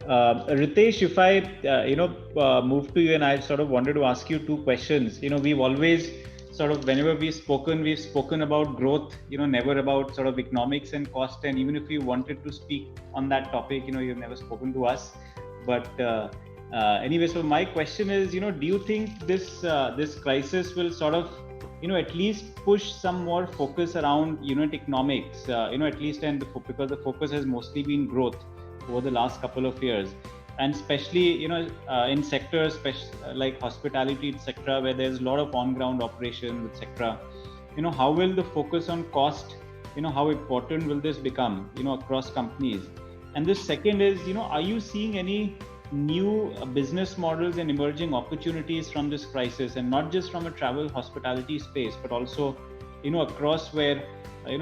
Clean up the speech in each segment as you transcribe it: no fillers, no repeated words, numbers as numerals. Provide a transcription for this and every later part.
Ritesh, if I move to you, and I sort of wanted to ask you two questions. We've always sort of, whenever we've spoken about growth. Never about sort of economics and cost. And even if you wanted to speak on that topic, you've never spoken to us. But anyway, so my question is, do you think this crisis will sort of at least push some more focus around unit economics, at least, and because the focus has mostly been growth over the last couple of years, and especially in sectors like hospitality, etc., where there's a lot of on-ground operation, etc. How will the focus on cost, how important will this become across companies? And the second is, are you seeing any new business models and emerging opportunities from this crisis, and not just from a travel hospitality space, but also across, where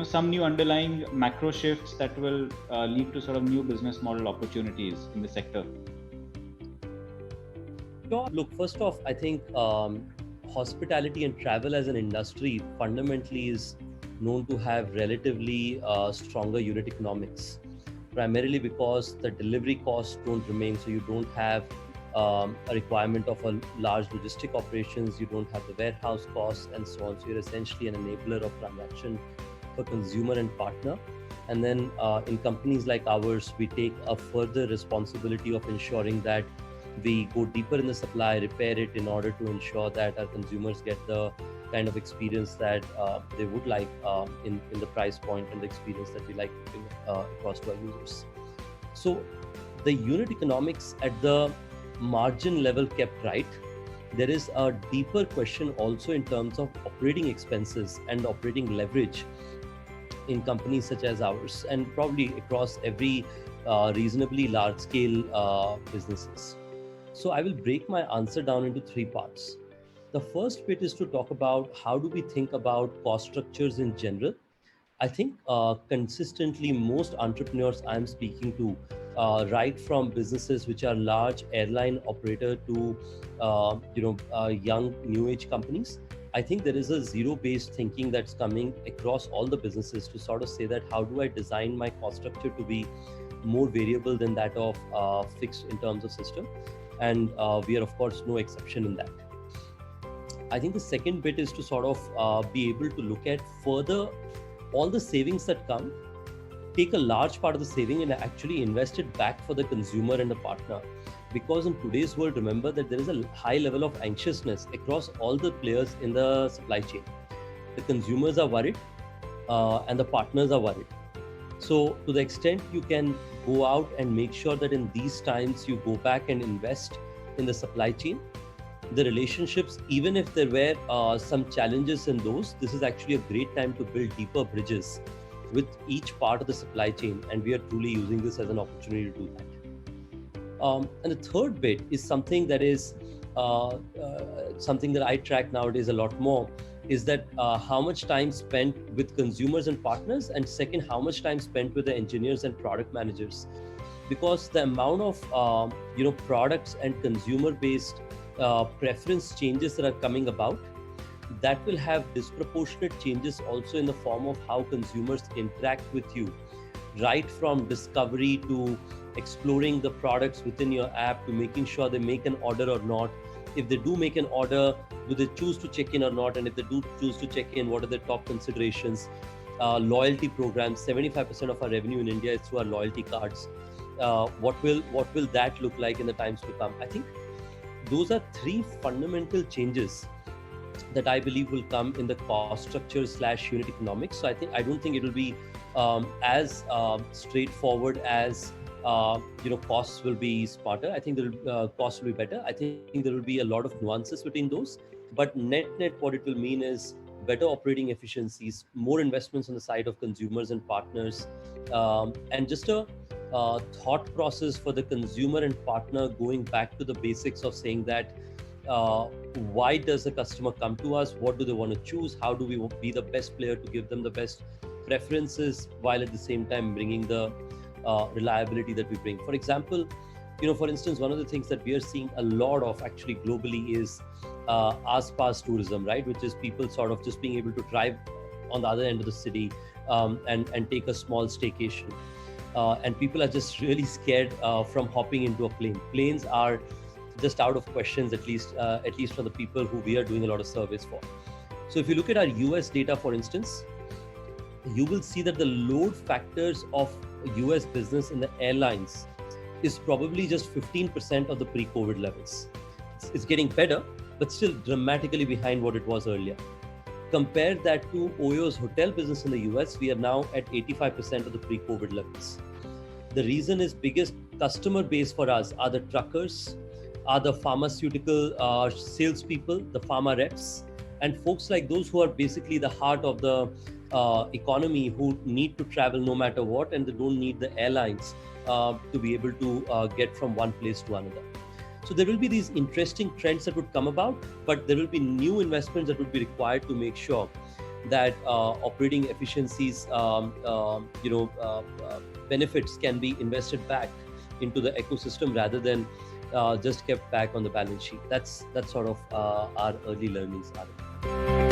some new underlying macro shifts that will lead to sort of new business model opportunities in the sector? Sure. Look, first off, I think hospitality and travel as an industry fundamentally is known to have relatively stronger unit economics, primarily because the delivery costs don't remain. So you don't have a requirement of a large logistic operations, you don't have the warehouse costs and so on. So you're essentially an enabler of transaction for consumer and partner. And then in companies like ours, we take a further responsibility of ensuring that we go deeper in the supply, repair it in order to ensure that our consumers get the kind of experience that they would like in the price point and the experience that we like across to our users. So the unit economics at the margin level kept right. There is a deeper question also in terms of operating expenses and operating leverage in companies such as ours, and probably across every reasonably large scale businesses. So I will break my answer down into three parts. The first bit is to talk about how do we think about cost structures in general. I think consistently most entrepreneurs I'm speaking to, right from businesses which are large airline operator to young new age companies, I think there is a zero-based thinking that's coming across all the businesses to sort of say that how do I design my cost structure to be more variable than that of fixed in terms of system. And we are of course no exception in that. I think the second bit is to sort of be able to look at further all the savings that come, take a large part of the saving and actually invest it back for the consumer and the partner. Because in today's world, remember that there is a high level of anxiousness across all the players in the supply chain. The consumers are worried and the partners are worried. So to the extent you can go out and make sure that in these times you go back and invest in the supply chain, the relationships, even if there were some challenges in those, this is actually a great time to build deeper bridges with each part of the supply chain. And we are truly using this as an opportunity to do that. And the third bit is something that is something that I track nowadays a lot more, is that how much time spent with consumers and partners, and second, how much time spent with the engineers and product managers. Because the amount of products and consumer-based preference changes that are coming about, that will have disproportionate changes also in the form of how consumers interact with you, right from discovery to exploring the products within your app to making sure they make an order or not. If they do make an order, do they choose to check in or not? And if they do choose to check in, what are the top considerations? Loyalty programs, 75% of our revenue in India is through our loyalty cards. What will that look like in the times to come? I think those are three fundamental changes that I believe will come in the cost structure / unit economics. So I don't think it will be as straightforward as costs will be smarter. I think costs will be better. I think there will be a lot of nuances between those. But net, what it will mean is better operating efficiencies, more investments on the side of consumers and partners, and just a thought process for the consumer and partner going back to the basics of saying that why does the customer come to us? What do they want to choose? How do we be the best player to give them the best preferences while at the same time bringing the reliability that we bring? For example, for instance, one of the things that we are seeing a lot of actually globally is Aas-Paas tourism, right? Which is people sort of just being able to drive on the other end of the city and take a small staycation. and people are just really scared from hopping into a plane. Planes are just out of questions, at least for the people who we are doing a lot of service for. So if you look at our US data, for instance, you will see that the load factors of US business in the airlines is probably just 15% of the pre-COVID levels. It's getting better, but still dramatically behind what it was earlier. Compare that to OYO's hotel business in the US, we are now at 85% of the pre-COVID levels. The reason is biggest customer base for us are the truckers, are the pharmaceutical salespeople, the pharma reps, and folks like those who are basically the heart of the economy, who need to travel no matter what, and they don't need the airlines to be able to get from one place to another. So there will be these interesting trends that would come about, but there will be new investments that would be required to make sure that operating efficiencies, benefits can be invested back into the ecosystem rather than just kept back on the balance sheet. That's sort of our early learnings, Arun.